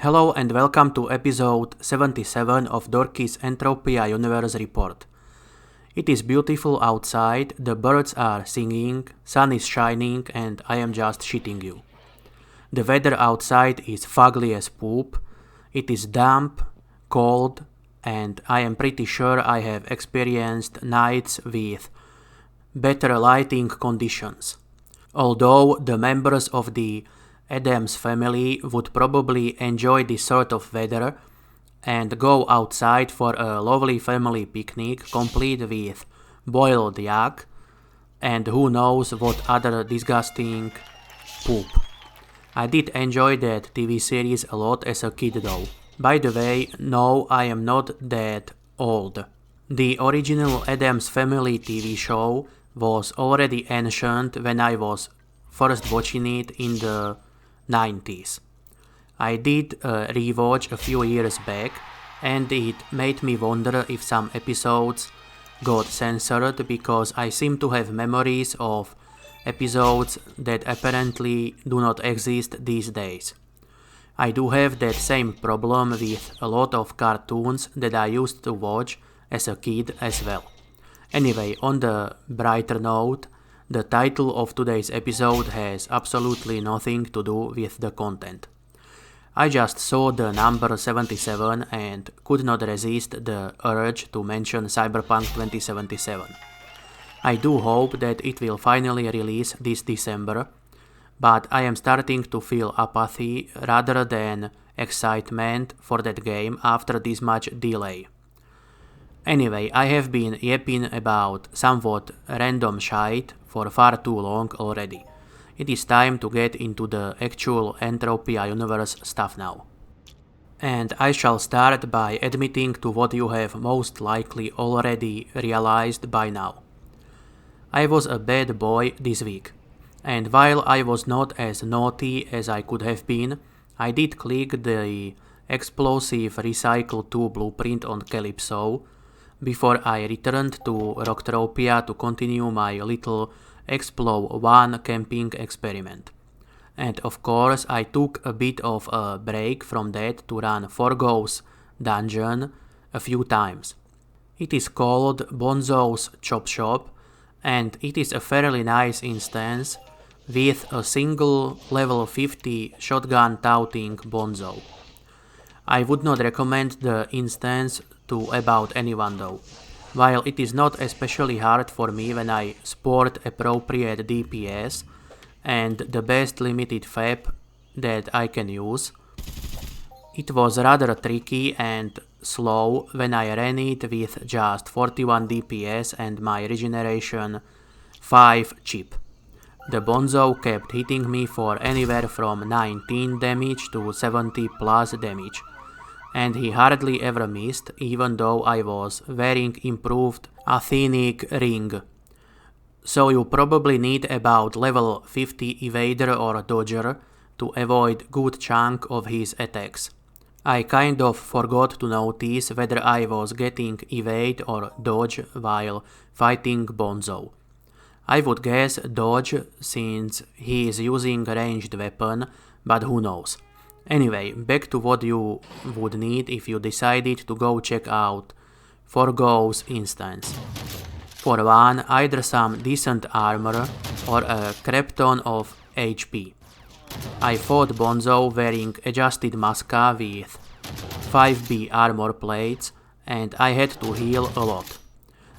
Hello and welcome to episode 77 of Dorki's Entropia Universe report. It is beautiful outside, the birds are singing, sun is shining and I am just shitting you. The weather outside is fugly as poop, it is damp, cold, and I am pretty sure I have experienced nights with better lighting conditions. Although the members of the Adams family would probably enjoy this sort of weather and go outside for a lovely family picnic complete with boiled yak and who knows what other disgusting poop. I did enjoy that TV series a lot as a kid though. By the way, no, I am not that old. The original Adams Family TV show was already ancient when I was first watching it in the 90s. I did a rewatch a few years back and it made me wonder if some episodes got censored because I seem to have memories of episodes that apparently do not exist these days. I do have that same problem with a lot of cartoons that I used to watch as a kid as well. Anyway, on the brighter note, the title of today's episode has absolutely nothing to do with the content. I just saw the number 77 and could not resist the urge to mention Cyberpunk 2077. I do hope that it will finally release this December, but I am starting to feel apathy rather than excitement for that game after this much delay. Anyway, I have been yapping about somewhat random shite for far too long already. It is time to get into the actual Entropia Universe stuff now. And I shall start by admitting to what you have most likely already realized by now. I was a bad boy this week, and while I was not as naughty as I could have been, I did click the explosive recycle 2 blueprint on Calypso before I returned to Rocktropia to continue my little Explo 1 camping experiment. And of course I took a bit of a break from that to run Forgo's dungeon a few times. It is called Bonzo's Chop Shop and it is a fairly nice instance with a single level 50 shotgun touting Bonzo. I would not recommend the instance to about anyone though. While it is not especially hard for me when I sport appropriate DPS and the best limited FAP that I can use, it was rather tricky and slow when I ran it with just 41 DPS and my regeneration 5 chip. The Bonzo kept hitting me for anywhere from 19 damage to 70 plus damage. And he hardly ever missed, even though I was wearing improved Athenic ring. So you probably need about level 50 evader or dodger to avoid good chunk of his attacks. I kind of forgot to notice whether I was getting evade or dodge while fighting Bonzo. I would guess dodge since he is using ranged weapon, but who knows. Anyway, back to what you would need if you decided to go check out Forgo's instance. For one, either some decent armor or a crap ton of HP. I fought Bonzo wearing adjusted Masca with 5B armor plates and I had to heal a lot.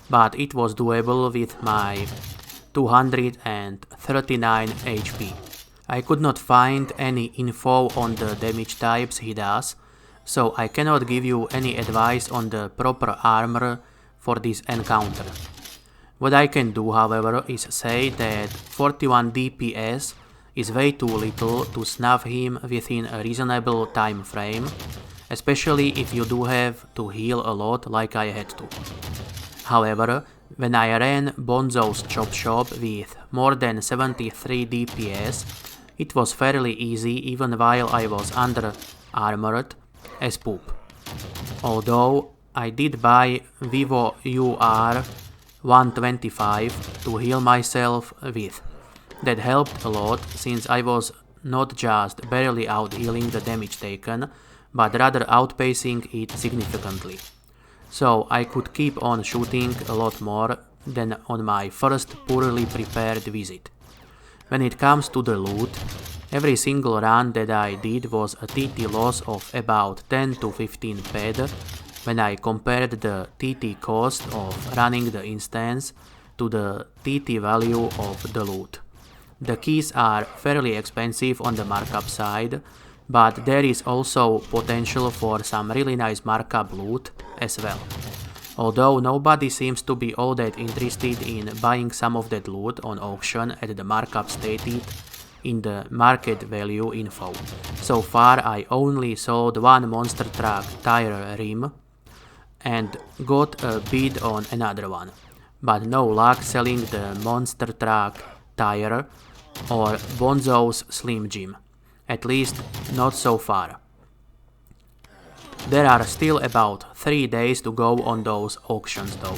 But it was doable with my 239 HP. I could not find any info on the damage types he does, so I cannot give you any advice on the proper armor for this encounter. What I can do, however, is say that 41 DPS is way too little to snuff him within a reasonable time frame, especially if you do have to heal a lot like I had to. However, when I ran Bonzo's Chop Shop with more than 73 DPS, it was fairly easy even while I was under armored as poop. Although I did buy Vivo UR 125 to heal myself with. That helped a lot since I was not just barely out-healing the damage taken, but rather outpacing it significantly. So I could keep on shooting a lot more than on my first poorly prepared visit. When it comes to the loot, every single run that I did was a TT loss of about 10 to 15 PED when I compared the TT cost of running the instance to the TT value of the loot. The keys are fairly expensive on the markup side, but there is also potential for some really nice markup loot as well. Although nobody seems to be all that interested in buying some of that loot on auction at the markup stated in the market value info. So far I only sold one monster truck tire rim and got a bid on another one, but no luck selling the monster truck tire or Bonzo's Slim Jim, at least not so far. There are still about 3 days to go on those auctions though.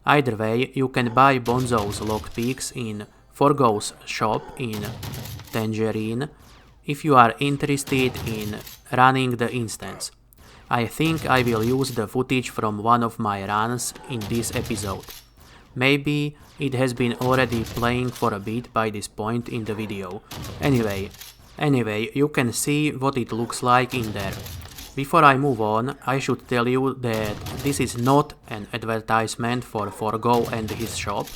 Either way, you can buy Bonzo's lockpicks in Forgo's shop in Tangerine if you are interested in running the instance. I think I will use the footage from one of my runs in this episode. Maybe it has been already playing for a bit by this point in the video. Anyway, you can see what it looks like in there. Before I move on, I should tell you that this is not an advertisement for Forgo and his shop,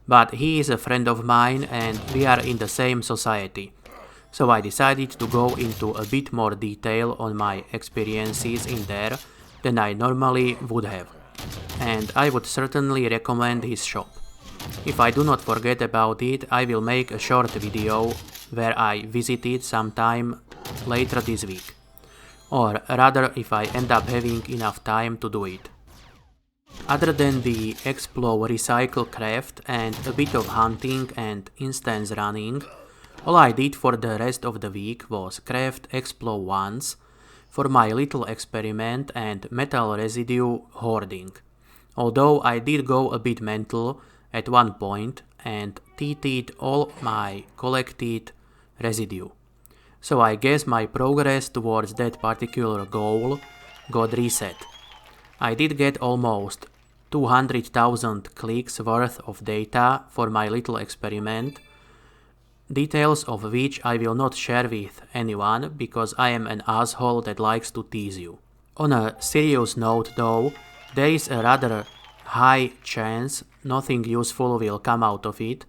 but he is a friend of mine and we are in the same society. So I decided to go into a bit more detail on my experiences in there than I normally would have. And I would certainly recommend his shop. If I do not forget about it, I will make a short video where I visit it sometime later this week. Or rather, if I end up having enough time to do it. Other than the explore, recycle, craft and a bit of hunting and instance running, all I did for the rest of the week was craft explore once for my little experiment and metal residue hoarding. Although I did go a bit mental at one point and TT'd all my collected residue. So I guess my progress towards that particular goal got reset. I did get almost 200,000 clicks worth of data for my little experiment, details of which I will not share with anyone because I am an asshole that likes to tease you. On a serious note though, there is a rather high chance nothing useful will come out of it,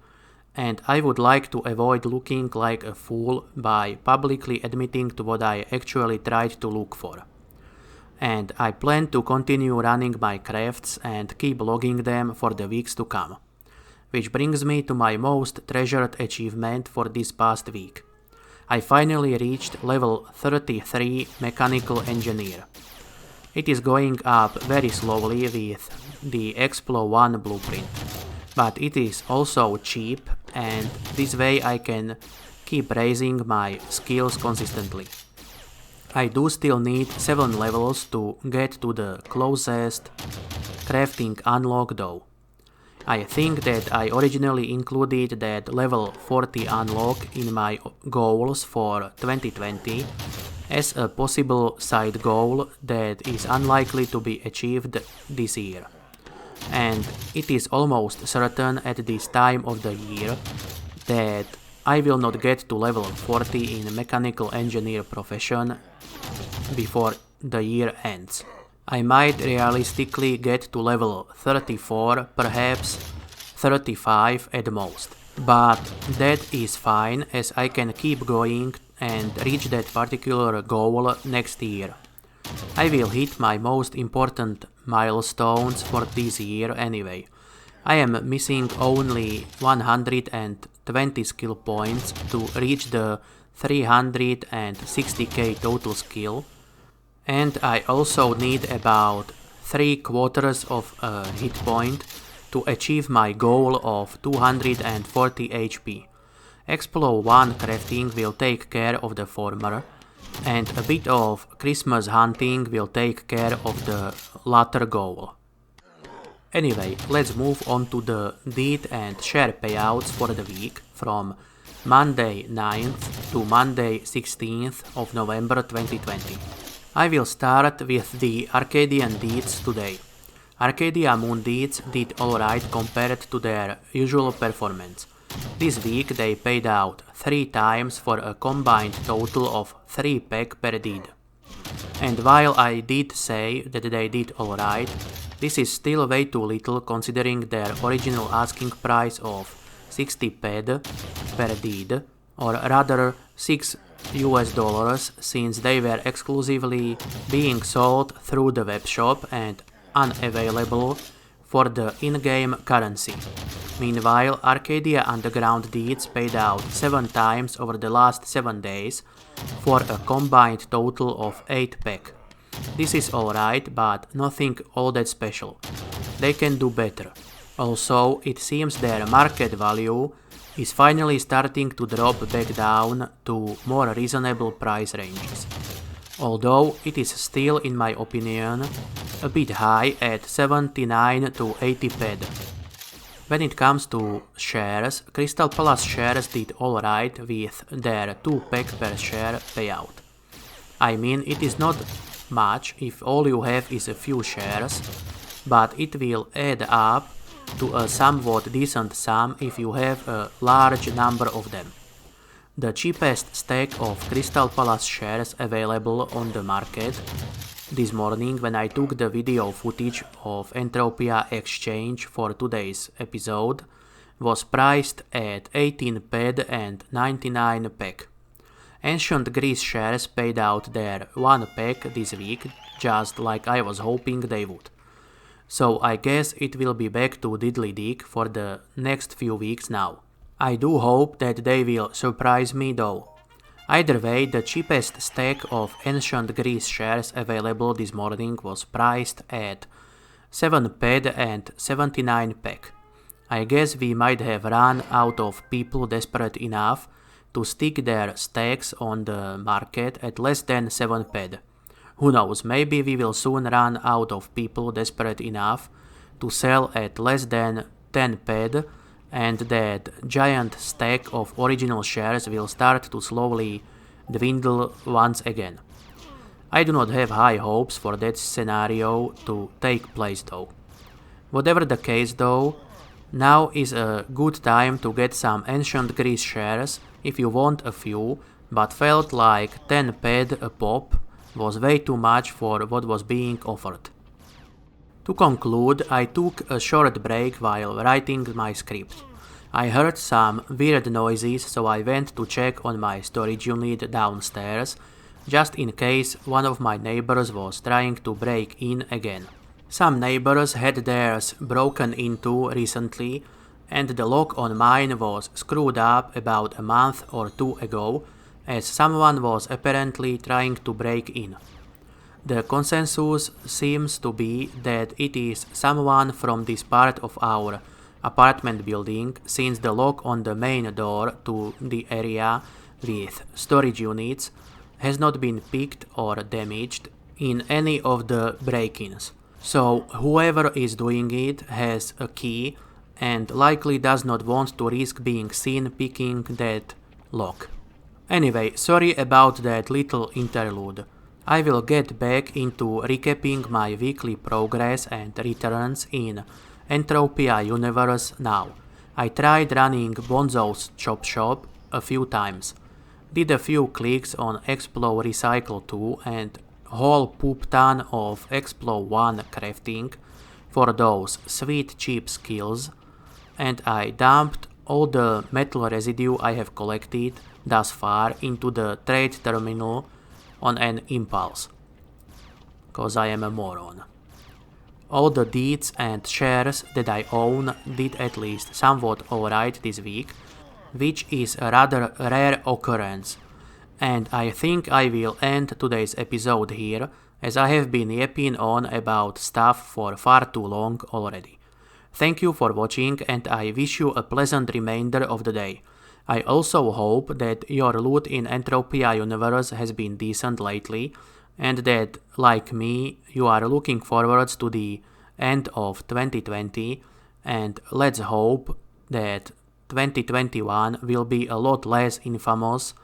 and I would like to avoid looking like a fool by publicly admitting to what I actually tried to look for. And I plan to continue running my crafts and keep logging them for the weeks to come. Which brings me to my most treasured achievement for this past week. I finally reached level 33 Mechanical Engineer. It is going up very slowly with the Explo 1 blueprint, but it is also cheap and this way I can keep raising my skills consistently. I do still need 7 levels to get to the closest crafting unlock though. I think that I originally included that level 40 unlock in my goals for 2020 as a possible side goal that is unlikely to be achieved this year. And it is almost certain at this time of the year that I will not get to level 40 in mechanical engineer profession before the year ends. I might realistically get to level 34, perhaps 35 at most. But that is fine as I can keep going and reach that particular goal next year. I will hit my most important milestones for this year anyway. I am missing only 120 skill points to reach the 360k total skill, and I also need about 3/4 of a hit point to achieve my goal of 240 HP. Explo 1 crafting will take care of the former, and a bit of Christmas hunting will take care of the latter goal. Anyway, let's move on to the Deed and Share payouts for the week from Monday 9th to Monday 16th of November 2020. I will start with the Arcadian Deeds today. Arcadia Moon Deeds did alright compared to their usual performance. This week they paid out 3 times for a combined total of 3 peg per deed. And while I did say that they did alright, this is still way too little considering their original asking price of 60 ped per deed, or rather $6 since they were exclusively being sold through the webshop and unavailable for the in-game currency. Meanwhile, Arcadia Underground Deeds paid out 7 times over the last 7 days for a combined total of 8 peg. This is alright, but nothing all that special. They can do better. Also, it seems their market value is finally starting to drop back down to more reasonable price ranges. Although it is still, in my opinion, a bit high at 79 to 80 ped. When it comes to shares, Crystal Palace shares did alright with their 2 peg per share payout. I mean, it is not much if all you have is a few shares, but it will add up to a somewhat decent sum if you have a large number of them. The cheapest stack of Crystal Palace shares available on the market this morning when I took the video footage of Entropia exchange for today's episode was priced at 18 ped and 99 peg. Ancient Greece shares paid out their 1 peg this week, just like I was hoping they would. So I guess it will be back to diddly dig for the next few weeks now. I do hope that they will surprise me though. Either way, the cheapest stack of Ancient Greece shares available this morning was priced at 7 ped and 79 peg. I guess we might have run out of people desperate enough to stick their stacks on the market at less than 7 ped. Who knows, maybe we will soon run out of people desperate enough to sell at less than 10 ped, and that giant stack of original shares will start to slowly dwindle once again. I do not have high hopes for that scenario to take place though. Whatever the case though, now is a good time to get some Ancient Greece shares if you want a few, but felt like 10 ped a pop was way too much for what was being offered. To conclude, I took a short break while writing my script. I heard some weird noises, so I went to check on my storage unit downstairs, just in case one of my neighbors was trying to break in again. Some neighbors had theirs broken into recently, and the lock on mine was screwed up about a month or 2 ago, as someone was apparently trying to break in. The consensus seems to be that it is someone from this part of our apartment building, since the lock on the main door to the area with storage units has not been picked or damaged in any of the break-ins. So whoever is doing it has a key and likely does not want to risk being seen picking that lock. Anyway, sorry about that little interlude. I will get back into recapping my weekly progress and returns in Entropia Universe now. I tried running Bonzo's Chop Shop a few times, did a few clicks on Explo Recycle 2 and whole poop ton of Explo 1 crafting for those sweet cheap skills, and I dumped all the metal residue I have collected thus far into the trade terminal on an impulse, cause I am a moron. All the deeds and shares that I own did at least somewhat alright this week, which is a rather rare occurrence, and I think I will end today's episode here, as I have been yapping on about stuff for far too long already. Thank you for watching, and I wish you a pleasant remainder of the day. I also hope that your loot in Entropia Universe has been decent lately, and that, like me, you are looking forwards to the end of 2020, and let's hope that 2021 will be a lot less infamous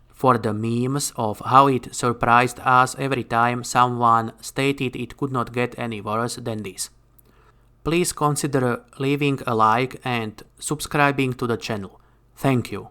for the memes of how it surprised us every time someone stated it could not get any worse than this. Please consider leaving a like and subscribing to the channel. Thank you.